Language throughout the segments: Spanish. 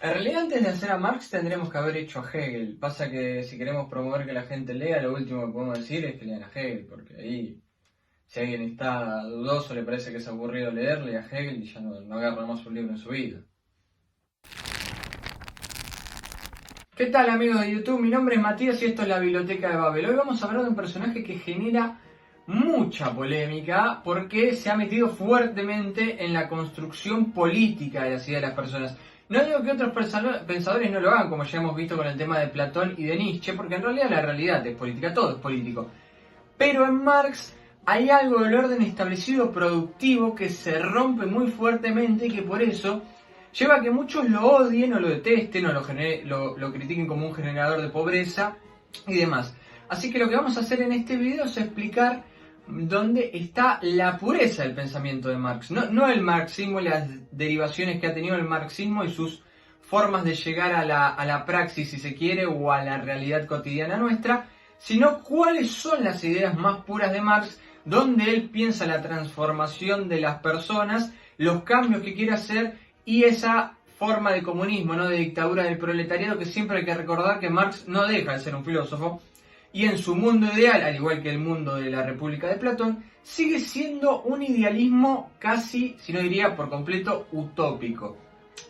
En realidad, antes de hacer a Marx tendríamos que haber hecho a Hegel. Pasa que si queremos promover que la gente lea, lo último que podemos decir es que lean a Hegel, porque ahí, si alguien está dudoso, le parece que es aburrido leer, lea a Hegel y ya no agarra más un libro en su vida. ¿Qué tal, amigos de YouTube? Mi nombre es Matías y esto es la Biblioteca de Babel. Hoy vamos a hablar de un personaje que genera mucha polémica porque se ha metido fuertemente en la construcción política de las ideas de las personas. No digo que otros pensadores no lo hagan, como ya hemos visto con el tema de Platón y de Nietzsche, porque en realidad la realidad es política, todo es político. Pero en Marx hay algo del orden establecido productivo que se rompe muy fuertemente y que por eso lleva a que muchos lo odien o lo detesten o lo critiquen como un generador de pobreza y demás. Así que lo que vamos a hacer en este video es explicar dónde está la pureza del pensamiento de Marx. No el marxismo y las derivaciones que ha tenido el marxismo y sus formas de llegar a la praxis, si se quiere, o a la realidad cotidiana nuestra, sino cuáles son las ideas más puras de Marx, donde él piensa la transformación de las personas, los cambios que quiere hacer y esa forma de comunismo, ¿no? De dictadura del proletariado, que siempre hay que recordar que Marx no deja de ser un filósofo, y en su mundo ideal, al igual que el mundo de la República de Platón, sigue siendo un idealismo casi, si no diría por completo, utópico.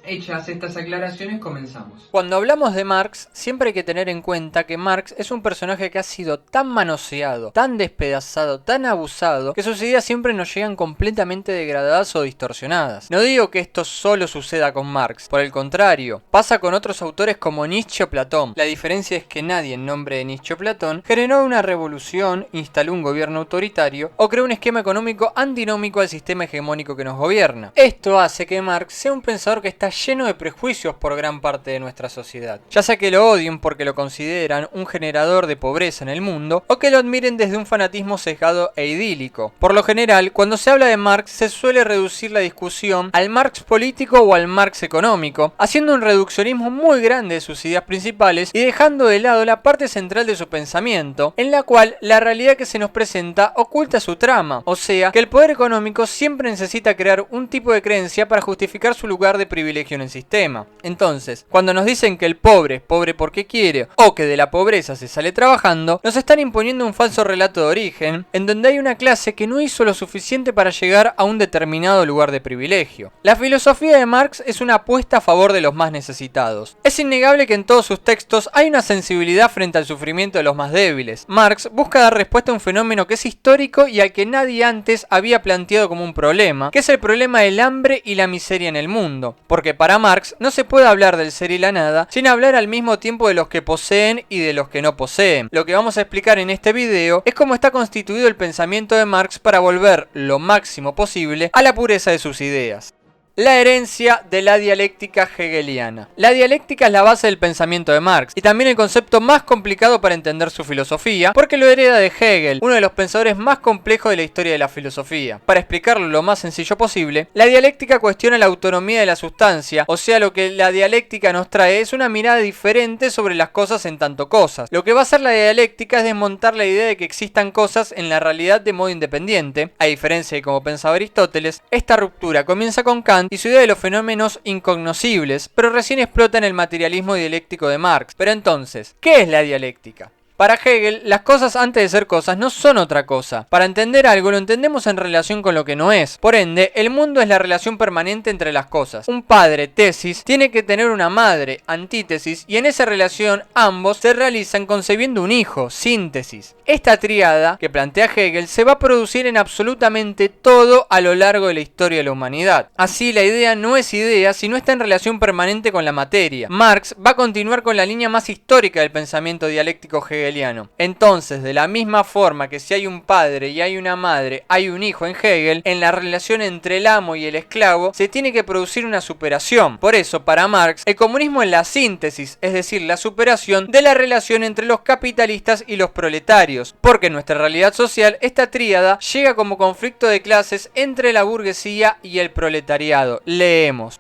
Hechas estas aclaraciones, comenzamos. Cuando hablamos de Marx, siempre hay que tener en cuenta que Marx es un personaje que ha sido tan manoseado, tan despedazado, tan abusado, que sus ideas siempre nos llegan completamente degradadas o distorsionadas. No digo que esto solo suceda con Marx, por el contrario, pasa con otros autores como Nietzsche o Platón. La diferencia es que nadie en nombre de Nietzsche o Platón generó una revolución, instaló un gobierno autoritario o creó un esquema económico antinómico al sistema hegemónico que nos gobierna. Esto hace que Marx sea un pensador que está lleno de prejuicios por gran parte de nuestra sociedad, ya sea que lo odien porque lo consideran un generador de pobreza en el mundo o que lo admiren desde un fanatismo sesgado e idílico. Por lo general, cuando se habla de Marx se suele reducir la discusión al Marx político o al Marx económico, haciendo un reduccionismo muy grande de sus ideas principales y dejando de lado la parte central de su pensamiento, en la cual la realidad que se nos presenta oculta su trama, o sea, que el poder económico siempre necesita crear un tipo de creencia para justificar su lugar de privilegio en el sistema. Entonces, cuando nos dicen que el pobre es pobre porque quiere o que de la pobreza se sale trabajando, nos están imponiendo un falso relato de origen en donde hay una clase que no hizo lo suficiente para llegar a un determinado lugar de privilegio. La filosofía de Marx es una apuesta a favor de los más necesitados. Es innegable que en todos sus textos hay una sensibilidad frente al sufrimiento de los más débiles. Marx busca dar respuesta a un fenómeno que es histórico y al que nadie antes había planteado como un problema, que es el problema del hambre y la miseria en el mundo. Porque para Marx no se puede hablar del ser y la nada sin hablar al mismo tiempo de los que poseen y de los que no poseen. Lo que vamos a explicar en este video es cómo está constituido el pensamiento de Marx para volver lo máximo posible a la pureza de sus ideas. La herencia de la dialéctica hegeliana. La dialéctica es la base del pensamiento de Marx y también el concepto más complicado para entender su filosofía porque lo hereda de Hegel, uno de los pensadores más complejos de la historia de la filosofía. Para explicarlo lo más sencillo posible, la dialéctica cuestiona la autonomía de la sustancia, o sea, lo que la dialéctica nos trae es una mirada diferente sobre las cosas en tanto cosas. Lo que va a hacer la dialéctica es desmontar la idea de que existan cosas en la realidad de modo independiente, a diferencia de como pensaba Aristóteles. Esta ruptura comienza con Kant y su idea de los fenómenos incognoscibles, pero recién explota en el materialismo dialéctico de Marx. Pero entonces, ¿qué es la dialéctica? Para Hegel, las cosas antes de ser cosas no son otra cosa. Para entender algo lo entendemos en relación con lo que no es. Por ende, el mundo es la relación permanente entre las cosas. Un padre, tesis, tiene que tener una madre, antítesis, y en esa relación ambos se realizan concebiendo un hijo, síntesis. Esta tríada que plantea Hegel se va a producir en absolutamente todo a lo largo de la historia de la humanidad. Así, la idea no es idea, sino está en relación permanente con la materia. Marx va a continuar con la línea más histórica del pensamiento dialéctico hegeliano. Entonces, de la misma forma que si hay un padre y hay una madre, hay un hijo en Hegel, en la relación entre el amo y el esclavo se tiene que producir una superación. Por eso, para Marx, el comunismo es la síntesis, es decir, la superación de la relación entre los capitalistas y los proletarios, porque en nuestra realidad social esta tríada llega como conflicto de clases entre la burguesía y el proletariado. Leemos.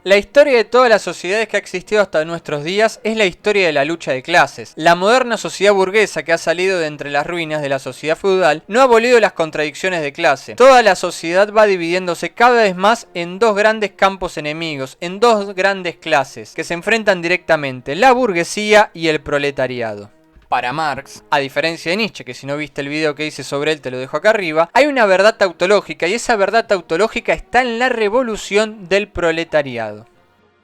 La historia de todas las sociedades que ha existido hasta nuestros días es la historia de la lucha de clases. La moderna sociedad burguesa que ha salido de entre las ruinas de la sociedad feudal no ha abolido las contradicciones de clase. Toda la sociedad va dividiéndose cada vez más en dos grandes campos enemigos, en dos grandes clases, que se enfrentan directamente, la burguesía y el proletariado. Para Marx, a diferencia de Nietzsche, que si no viste el video que hice sobre él te lo dejo acá arriba, hay una verdad tautológica y esa verdad tautológica está en la revolución del proletariado.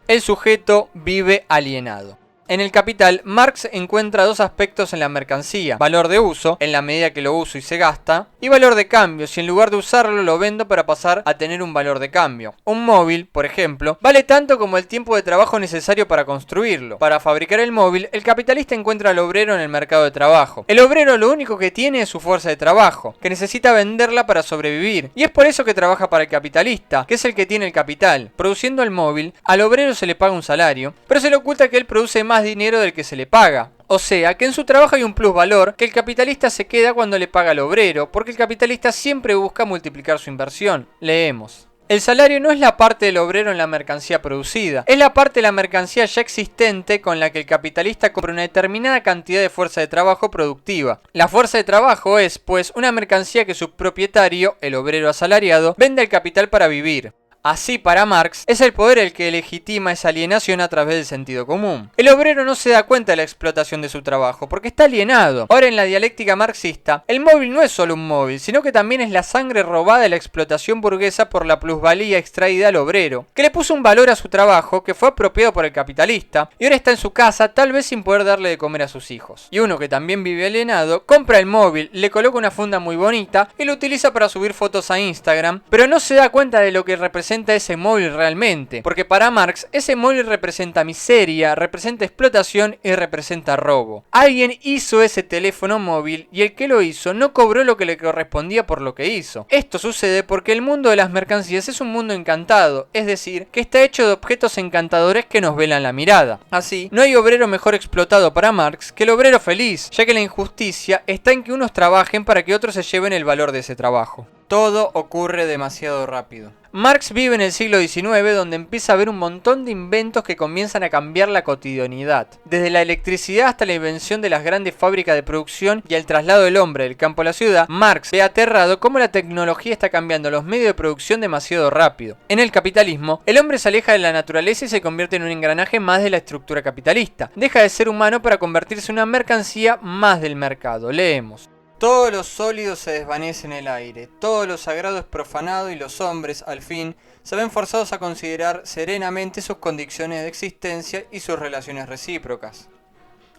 El sujeto vive alienado. En el Capital, Marx encuentra dos aspectos en la mercancía: valor de uso, en la medida que lo uso y se gasta, y valor de cambio, si en lugar de usarlo lo vendo para pasar a tener un valor de cambio. Un móvil, por ejemplo, vale tanto como el tiempo de trabajo necesario para construirlo. Para fabricar el móvil, el capitalista encuentra al obrero en el mercado de trabajo. El obrero lo único que tiene es su fuerza de trabajo, que necesita venderla para sobrevivir, y es por eso que trabaja para el capitalista, que es el que tiene el capital. Produciendo el móvil, al obrero se le paga un salario, pero se le oculta que él produce más dinero del que se le paga. O sea, que en su trabajo hay un plusvalor que el capitalista se queda cuando le paga al obrero, porque el capitalista siempre busca multiplicar su inversión. Leemos. El salario no es la parte del obrero en la mercancía producida, es la parte de la mercancía ya existente con la que el capitalista compra una determinada cantidad de fuerza de trabajo productiva. La fuerza de trabajo es, pues, una mercancía que su propietario, el obrero asalariado, vende al capital para vivir. Así, para Marx, es el poder el que legitima esa alienación a través del sentido común. El obrero no se da cuenta de la explotación de su trabajo, porque está alienado. Ahora, en la dialéctica marxista, el móvil no es solo un móvil, sino que también es la sangre robada de la explotación burguesa por la plusvalía extraída al obrero, que le puso un valor a su trabajo que fue apropiado por el capitalista, y ahora está en su casa, tal vez sin poder darle de comer a sus hijos. Y uno que también vive alienado, compra el móvil, le coloca una funda muy bonita, y lo utiliza para subir fotos a Instagram, pero no se da cuenta de lo que representa ese móvil realmente, porque para Marx ese móvil representa miseria, representa explotación y representa robo. Alguien hizo ese teléfono móvil y el que lo hizo no cobró lo que le correspondía por lo que hizo. Esto sucede porque el mundo de las mercancías es un mundo encantado, es decir, que está hecho de objetos encantadores que nos velan la mirada. Así, no hay obrero mejor explotado para Marx que el obrero feliz, ya que la injusticia está en que unos trabajen para que otros se lleven el valor de ese trabajo. Todo ocurre demasiado rápido. Marx vive en el siglo XIX, donde empieza a haber un montón de inventos que comienzan a cambiar la cotidianidad. Desde la electricidad hasta la invención de las grandes fábricas de producción y el traslado del hombre del campo a la ciudad, Marx ve aterrado cómo la tecnología está cambiando los medios de producción demasiado rápido. En el capitalismo, el hombre se aleja de la naturaleza y se convierte en un engranaje más de la estructura capitalista. Deja de ser humano para convertirse en una mercancía más del mercado. Leemos. Todo lo sólido se desvanece en el aire, todo lo sagrado es profanado y los hombres, al fin, se ven forzados a considerar serenamente sus condiciones de existencia y sus relaciones recíprocas.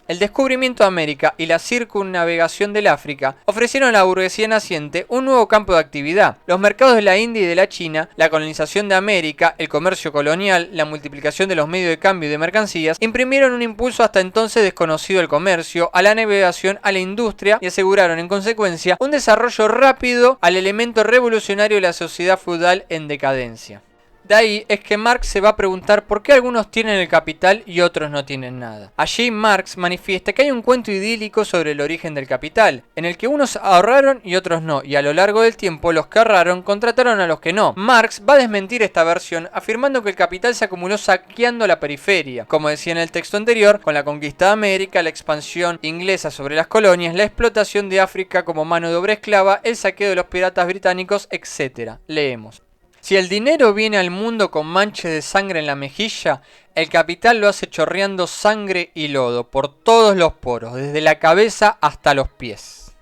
El descubrimiento de América y la circunnavegación del África ofrecieron a la burguesía naciente un nuevo campo de actividad. Los mercados de la India y de la China, la colonización de América, el comercio colonial, la multiplicación de los medios de cambio y de mercancías, imprimieron un impulso hasta entonces desconocido al comercio, a la navegación, a la industria y aseguraron en consecuencia un desarrollo rápido al elemento revolucionario de la sociedad feudal en decadencia. De ahí es que Marx se va a preguntar por qué algunos tienen el capital y otros no tienen nada. Allí Marx manifiesta que hay un cuento idílico sobre el origen del capital, en el que unos ahorraron y otros no, y a lo largo del tiempo los que ahorraron contrataron a los que no. Marx va a desmentir esta versión afirmando que el capital se acumuló saqueando la periferia, como decía en el texto anterior, con la conquista de América, la expansión inglesa sobre las colonias, la explotación de África como mano de obra esclava, el saqueo de los piratas británicos, etc. Leemos. Si el dinero viene al mundo con manchas de sangre en la mejilla, el capital lo hace chorreando sangre y lodo por todos los poros, desde la cabeza hasta los pies.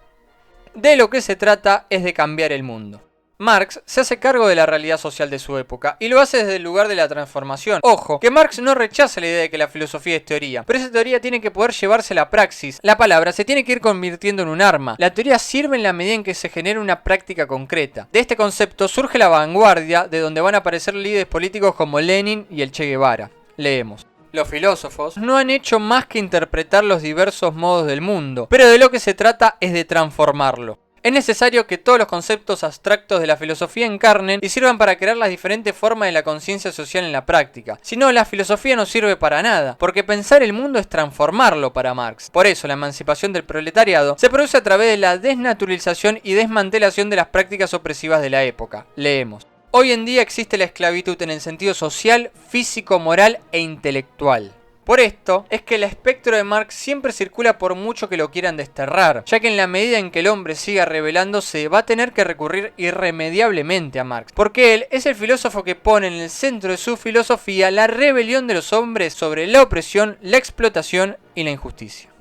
De lo que se trata es de cambiar el mundo. Marx se hace cargo de la realidad social de su época y lo hace desde el lugar de la transformación. Ojo, que Marx no rechaza la idea de que la filosofía es teoría, pero esa teoría tiene que poder llevarse a la praxis. La palabra se tiene que ir convirtiendo en un arma. La teoría sirve en la medida en que se genera una práctica concreta. De este concepto surge la vanguardia, de donde van a aparecer líderes políticos como Lenin y el Che Guevara. Leemos. Los filósofos no han hecho más que interpretar los diversos modos del mundo, pero de lo que se trata es de transformarlo. Es necesario que todos los conceptos abstractos de la filosofía encarnen y sirvan para crear las diferentes formas de la conciencia social en la práctica. Si no, la filosofía no sirve para nada, porque pensar el mundo es transformarlo para Marx. Por eso, la emancipación del proletariado se produce a través de la desnaturalización y desmantelación de las prácticas opresivas de la época. Leemos. Hoy en día existe la esclavitud en el sentido social, físico, moral e intelectual. Por esto, es que el espectro de Marx siempre circula por mucho que lo quieran desterrar, ya que en la medida en que el hombre siga rebelándose va a tener que recurrir irremediablemente a Marx, porque él es el filósofo que pone en el centro de su filosofía la rebelión de los hombres sobre la opresión, la explotación y la injusticia.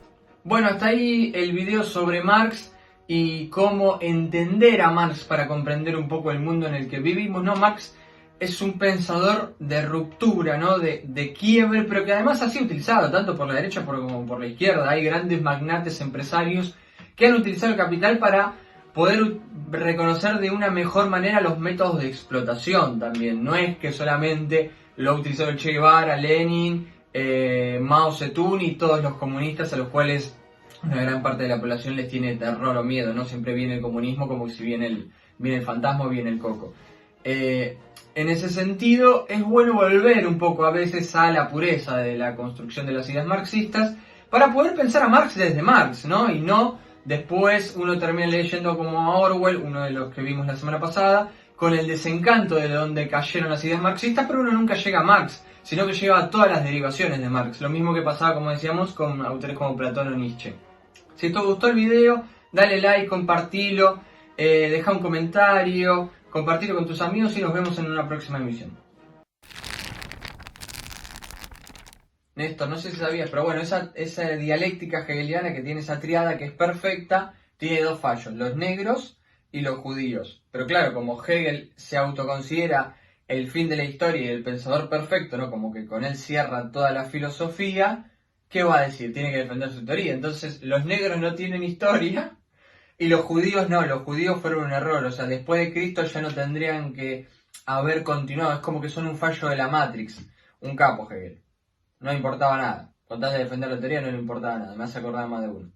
Bueno, hasta ahí el video sobre Marx y cómo entender a Marx para comprender un poco el mundo en el que vivimos, ¿no? Marx es un pensador de ruptura, ¿no? De quiebre, pero que además ha sido utilizado tanto por la derecha como por la izquierda. Hay grandes magnates empresarios que han utilizado el capital para poder reconocer de una mejor manera los métodos de explotación también. No es que solamente lo ha utilizado el Che Guevara, Lenin, Mao Zedong y todos los comunistas a los cuales una gran parte de la población les tiene terror o miedo, ¿no? Siempre viene el comunismo como si viene el fantasma o viene el coco. En ese sentido, es bueno volver un poco a veces a la pureza de la construcción de las ideas marxistas para poder pensar a Marx desde Marx, ¿no? Y no después uno termina leyendo como a Orwell, uno de los que vimos la semana pasada, con el desencanto de donde cayeron las ideas marxistas, pero uno nunca llega a Marx, sino que llega a todas las derivaciones de Marx. Lo mismo que pasaba, como decíamos, con autores como Platón o Nietzsche. Si te gustó el video, dale like, compartilo, deja un comentario, compartirlo con tus amigos y nos vemos en una próxima emisión. Néstor, no sé si sabías, pero bueno, esa dialéctica hegeliana que tiene esa triada que es perfecta, tiene dos fallos, los negros y los judíos. Pero claro, como Hegel se autoconsidera el fin de la historia y el pensador perfecto, ¿no? Como que con él cierra toda la filosofía, ¿qué va a decir? Tiene que defender su teoría. Entonces, los negros no tienen historia. Y los judíos no, los judíos fueron un error, o sea, después de Cristo ya no tendrían que haber continuado, es como que son un fallo de la Matrix, un capo Hegel, no le importaba nada, con tal de defender la teoría no le importaba nada, me hace acordar más de uno.